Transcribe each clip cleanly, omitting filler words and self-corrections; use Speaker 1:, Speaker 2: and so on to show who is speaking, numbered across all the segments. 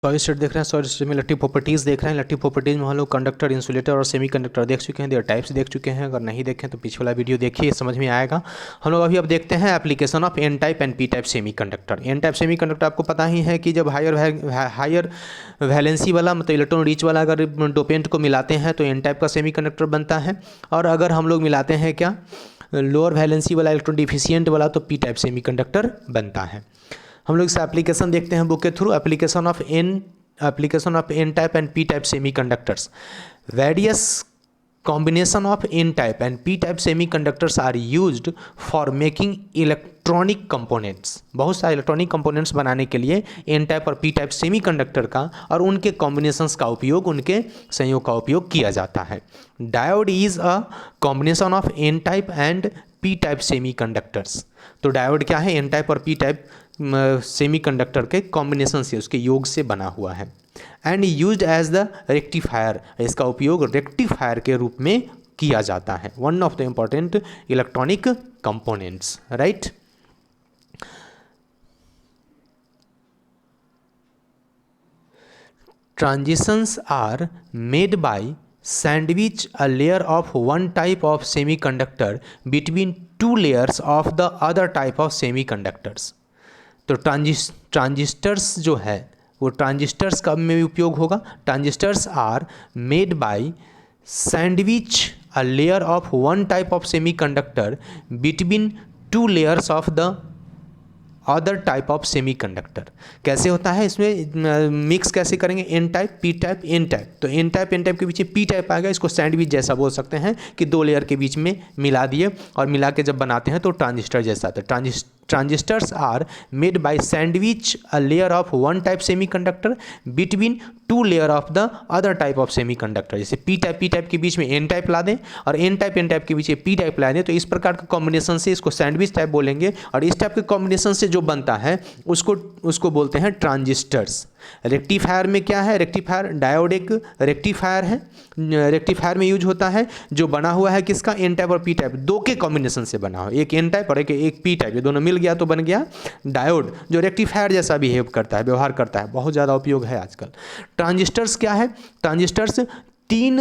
Speaker 1: Solid state देख रहे हैं, सॉलिड स्टेट में इलेक्ट्रिक प्रॉपर्टीज़ देख रहे हैं। इलेक्ट्रिक प्रॉपर्टीज़ में हम लोग कंडक्टर, इंसुलेटर और सेमी कंडक्टर देख चुके हैं, देयर टाइप्स देख चुके हैं। अगर नहीं देखें तो पीछे वाला वीडियो देखिए, समझ में आएगा। हम लोग अब देखते हैं application of n type and p type semiconductor. N type semiconductor आपको पता ही है कि जब हायर वैलेंसी वाला मतलब इलेक्ट्रॉन रिच वाला अगर डोपेंट को मिलाते हैं तो एन टाइप का सेमी कंडक्टर बनता है, और अगर हम लोग मिलाते हैं क्या लोअर वैलेंसी वाला इलेक्ट्रॉन डिफिशियंट वाला तो पी टाइप सेमी कंडक्टर बनता है। हम लोग इसका एप्लीकेशन देखते हैं बुक के through. Application of n type and p type semiconductors. Various combination of n type and p type semiconductors are used for making electronic components। बहुत सारे इलेक्ट्रॉनिक कंपोनेंट्स बनाने के लिए n टाइप और p type semiconductor का और उनके combinations का उपयोग, उनके संयोग का उपयोग किया जाता है। Diode is a combination of n type and p type semiconductors. तो डायोड क्या है? n टाइप और p टाइप सेमीकंडक्टर के कॉम्बिनेशन से, उसके योग से बना हुआ है। And used as the rectifier, इसका उपयोग रेक्टिफायर के रूप में किया जाता है। One of the important electronic components, right. Transistors are made by sandwich a layer of one type of semiconductor between two layers of the other type of semiconductors. तो transistors जो है वो ट्रांजिस्टर्स कब में भी उपयोग होगा? Transistors are made by sandwich a layer of one type of semiconductor between two layers of the other type of semiconductor. कैसे होता है इसमें मिक्स कैसे करेंगे? N type, p type, n type. तो एन टाइप के बीच में पी टाइप आ गया, इसको सैंडविच जैसा बोल सकते हैं कि दो लेयर के बीच में मिला दिए और मिला के जब बनाते हैं तो ट्रांजिस्टर जैसा आता है। Transistors are made by sandwich a layer of one type semiconductor between two layer of the other type of semiconductor. जैसे पी टाइप के बीच में एन टाइप ला दें और एन टाइप के बीच में पी टाइप ला दें, तो इस प्रकार के कॉम्बिनेशन से इसको सैंडविच टाइप बोलेंगे। और इस टाइप के कॉम्बिनेशन से जो बनता है उसको बोलते हैं ट्रांजिस्टर्स। रेक्टिफायर में क्या है? रेक्टिफायर डायोड एक रेक्टिफायर है, रेक्टिफायर में यूज होता है, जो बना हुआ है किसका? एन टाइप और पी टाइप दो के कॉम्बिनेशन से बना हो। एक एन टाइप और एक पी टाइप, ये दोनों मिल गया तो बन गया डायोड, जो रेक्टिफायर जैसा बिहेव करता है, व्यवहार करता है। बहुत ज़्यादा उपयोग है आजकल। ट्रांजिस्टर्स क्या है? ट्रांजिस्टर्स तीन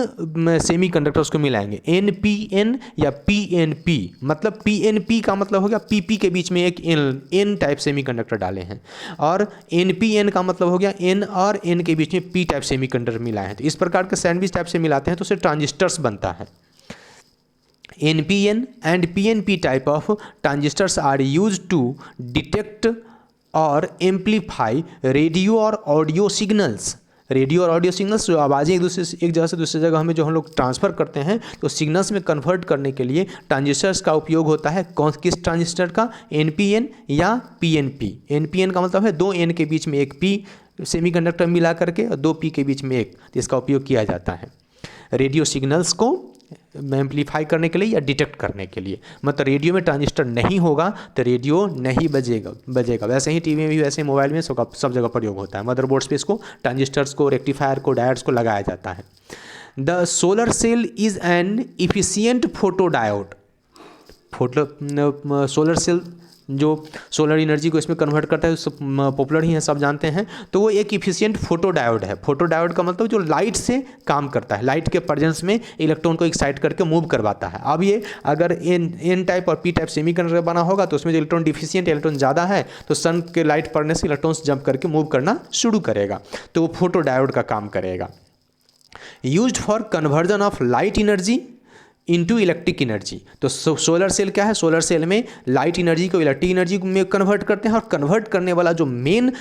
Speaker 1: सेमीकंडक्टर्स को मिलाएंगे, NPN या PNP। मतलब PNP का मतलब हो गया PP के बीच में एक N टाइप सेमीकंडक्टर डाले हैं, और NPN का मतलब हो गया N और N के बीच में P टाइप सेमीकंडक्टर मिलाए हैं। तो इस प्रकार के सैंडविच टाइप से मिलाते हैं तो उससे ट्रांजिस्टर्स बनता है। NPN and PNP type of transistors are used to detect और एम्पलीफाई रेडियो और ऑडियो सिग्नल्स। रेडियो और ऑडियो सिग्नल्स जो आवाज़ें एक जगह से दूसरी जगह में जो हम लोग ट्रांसफ़र करते हैं, तो सिग्नल्स में कन्वर्ट करने के लिए ट्रांजिस्टर्स का उपयोग होता है। किस ट्रांजिस्टर का? NPN या PNP। NPN का मतलब है दो N के बीच में एक P सेमीकंडक्टर मिला करके और दो P के बीच में एक, तो इसका उपयोग किया जाता है रेडियो सिग्नल्स को एम्पलीफाई करने के लिए या डिटेक्ट करने के लिए। मतलब रेडियो में ट्रांजिस्टर नहीं होगा तो रेडियो नहीं बजेगा। वैसे ही टीवी में भी, वैसे ही मोबाइल में सब जगह प्रयोग होता है। मदरबोर्ड्स पे इसको ट्रांजिस्टर्स को, रेक्टिफायर को, डायोड्स को लगाया जाता है। The solar cell is an efficient photo diode. Solar cell जो सोलर एनर्जी को इसमें कन्वर्ट करता है, पॉपुलर ही है, सब जानते हैं। तो वो एक इफिशियंट फोटो डायोड है। फोटो डायोड का मतलब जो लाइट से काम करता है, लाइट के प्रेजेंस में इलेक्ट्रॉन को एक्साइट करके मूव करवाता है। अब ये अगर एन टाइप और पी टाइप सेमीकंडक्टर बना होगा तो उसमें जो इलेक्ट्रॉन डिफिशियंट इलेक्ट्रॉन ज़्यादा है तो सन के लाइट पड़ने से इलेक्ट्रॉन्स जंप करके मूव करना शुरू करेगा, तो वो फोटो डायोड का काम करेगा। Used for conversion of light energy into electric energy. तो सोलर सेल क्या है? सोलर सेल में लाइट एनर्जी को इलेक्ट्रिक एनर्जी में कन्वर्ट करते हैं, और कन्वर्ट करने वाला जो मेन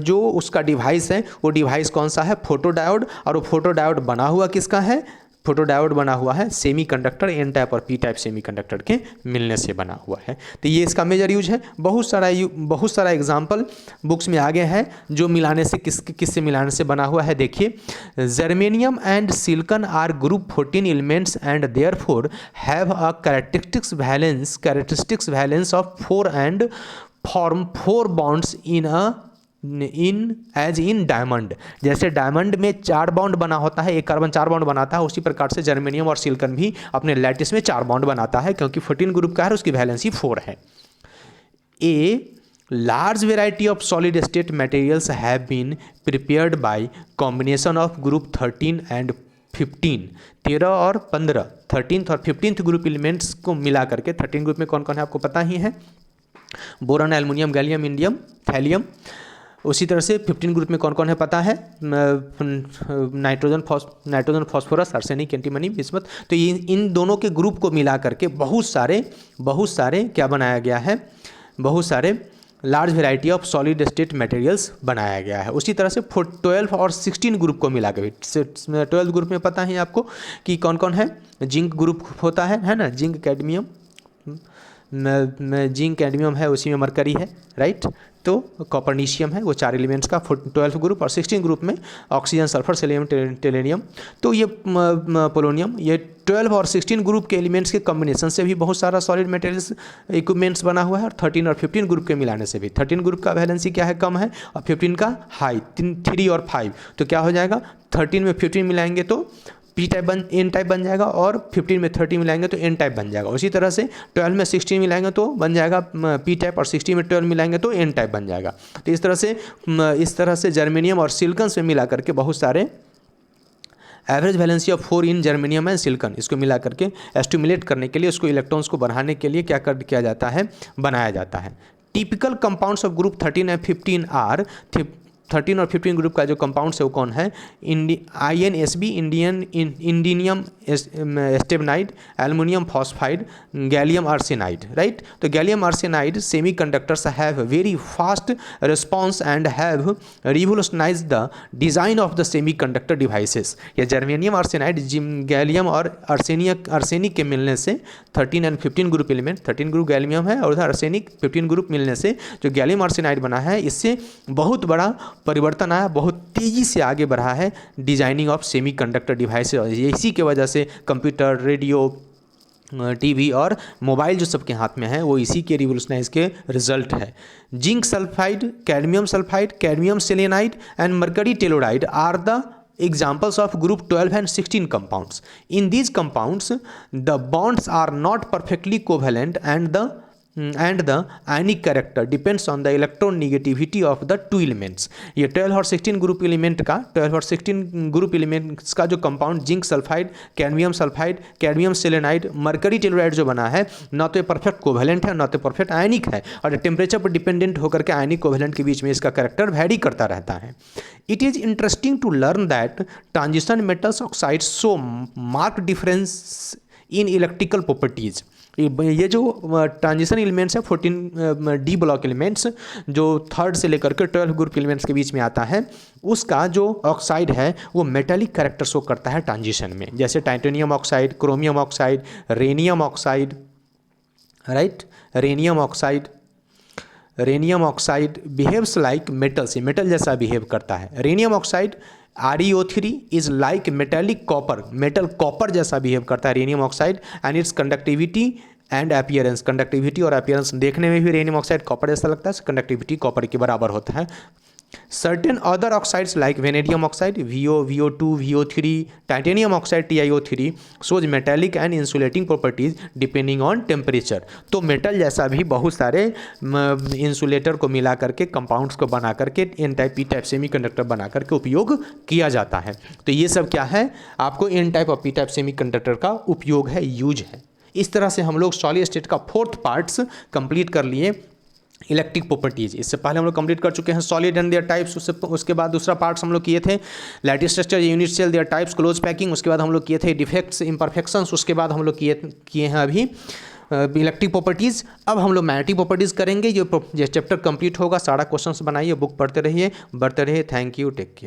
Speaker 1: जो उसका डिवाइस है वो डिवाइस कौन सा है? Photo diode. और वो फोटो डायोड बना हुआ किसका है? फोटो डायोड बना हुआ है सेमीकंडक्टर एन टाइप और पी टाइप सेमीकंडक्टर के मिलने से बना हुआ है। तो ये इसका मेजर यूज है। बहुत सारा एग्जाम्पल बुक्स में आगे है जो मिलाने से किससे मिलाने से बना हुआ है। देखिए, germanium and silicon are group 14 elements and therefore have a characteristics valence of 4 and form 4 bonds in diamond. जैसे डायमंड में 4 बॉन्ड बना होता है, एक कार्बन 4 बॉन्ड बनाता है, उसी प्रकार से जर्मेनियम और सिलिकॉन भी अपने लैटिस में 4 बॉन्ड बनाता है, क्योंकि 14 ग्रुप का है, उसकी वैलेंसी 4 है। ए large variety of solid state materials have been prepared by combination of group 13 and 15, 13 और 15, 13th और 15th ग्रुप एलिमेंट्स को मिला करके 13 ग्रुप में कौन कौन है आपको पता ही है, boron, aluminium, gallium, indium, thallium. उसी तरह से 15 ग्रुप में कौन कौन है पता है, nitrogen, phosphorus, arsenic, antimony, bismuth. तो ये इन दोनों के ग्रुप को मिला करके बहुत सारे क्या बनाया गया है, बहुत सारे large variety of solid state materials बनाया गया है। उसी तरह से 12 और 16 ग्रुप को मिला के 12 ग्रुप में पता है आपको कि कौन कौन है, जिंक ग्रुप होता है ना, जिंक, कैडमियम, जिंक, कैडमियम है, उसी में मरकरी है, राइट। तो कॉपरनीशियम है, वो 4 एलिमेंट्स का 12 ग्रुप। और 16 ग्रुप में ऑक्सीजन, सल्फर, सेलेनियम, टेलेनियम, तो ये पोलोनियम, ये 12 और 16 ग्रुप के एलिमेंट्स के कॉम्बिनेशन से भी बहुत सारा सॉलिड मटेरियल्स इक्विपमेंट्स बना हुआ है। और 13 और 15 ग्रुप के मिलाने से भी 13 ग्रुप का वैलेंसी क्या है, कम है, और 15 का हाई, 3 और 5, तो क्या हो जाएगा, 13 में 15 मिलाएंगे तो पी टाइप एन टाइप बन जाएगा, और 15 में 30 मिलाएंगे तो एन टाइप बन जाएगा। उसी तरह से 12 में 16 मिलाएंगे तो बन जाएगा पी टाइप, और 16 में 12 मिलाएंगे तो एन टाइप बन जाएगा। तो इस तरह से जर्मेनियम और सिलिकॉन से मिला करके बहुत सारे average valency of 4 in germanium and silicon, इसको मिला करके एस्टिमुलेट करने के लिए, उसको इलेक्ट्रॉन्स को बढ़ाने के लिए किया जाता है, बनाया जाता है। Typical compounds of group 13 and 15 are 13 और 15 ग्रुप का जो कंपाउंड्स है वो कौन है, INSB, इंडिनियम स्टेबनाइड, aluminium phosphide, gallium arsenide, right. तो gallium arsenide semiconductors have very fast response and have revolutionised the design of the semiconductor devices. ये जर्मेनियम आर्सेनाइड, गैलियम और आर्सेनिक के मिलने से 13 and 15 group element, 13 group gallium है और उधर आर्सेनिक 15 ग्रुप मिलने से जो गैलियम आर्सेनाइड बना है, इससे बहुत बड़ा परिवर्तन आया, बहुत तेज़ी से आगे बढ़ा है डिजाइनिंग ऑफ सेमीकंडक्टर डिवाइसेस। और इसी के वजह से कंप्यूटर, रेडियो, टीवी और मोबाइल जो सबके हाथ में है वो इसी के रिवोल्यूशनाइज के रिजल्ट है। Zinc sulphide, cadmium selenide and mercury telluride are the examples of group 12 and 16 compounds. In these compounds the bonds are not perfectly covalent and the ionic character depends on the electronegativity of the two elements. ये 12 और 16 group element का 12 और 16 group elements का जो compound zinc sulphide, cadmium sulphide, cadmium selenide, mercury telluride जो बना है, ना तो परफेक्ट कोवेलेंट है, ना तो परफेक्ट आयनिक है, और टेम्परेचर पर डिपेंडेंट होकर के आयनिक कोवेलेंट के बीच में इसका कैरेक्टर वैरी करता रहता है। It is interesting to learn that transition metals oxides show marked difference in electrical properties. ये जो ट्रांजिशन एलिमेंट्स है 14 डी ब्लॉक एलिमेंट्स जो 3rd से लेकर के 12 ग्रुप एलिमेंट्स के बीच में आता है, उसका जो ऑक्साइड है वो मेटालिक कैरेक्टर शो करता है ट्रांजिशन में, जैसे titanium oxide, chromium oxide, rhenium oxide, right. Rhenium oxide behaves like metals, metal जैसा बिहेव करता है। Rhenium oxide ReO3 is like metallic copper, metal copper जैसा बिहेव करता है rhenium oxide. And it's conductivity and appearance, conductivity और appearance देखने में भी रेनियम ऑक्साइड कॉपर जैसा लगता है, कंडक्टिविटी कॉपर के बराबर होता है। Certain other oxides like vanadium oxide VO2, VO3, titanium oxide TiO3 shows metallic and insulating properties depending on temperature. तो मेटल जैसा भी बहुत सारे इंसुलेटर को मिला करके कंपाउंड्स को बना करके n type p type semiconductor बना करके उपयोग किया जाता है। तो ये सब क्या है, आपको एन टाइप और पी टाइप सेमीकंडक्टर का उपयोग है, यूज है। इस तरह से हम लोग सॉलिड स्टेट का 4th पार्ट्स कंप्लीट कर लिए, इलेक्ट्रिक प्रॉपर्टीज। इससे पहले हम लोग कंप्लीट कर चुके हैं सॉलिड एंड देयर टाइप्स, उसके बाद दूसरा पार्ट्स हम लोग किए थे lattice structure, unit cell, their types, close packing, उसके बाद हम लोग किए थे डिफेक्ट्स, इम्परफेक्शंस, उसके बाद हम लोग किए हैं अभी इलेक्ट्रिक प्रॉपर्टीज़। अब हम लोग मैग्नेटिक प्रॉपर्टीज़ करेंगे। जो चैप्टर कंप्लीट होगा सारा क्वेश्चंस बनाइए, बुक पढ़ते रहिए, बढ़ते रहिए। Thank you, take care.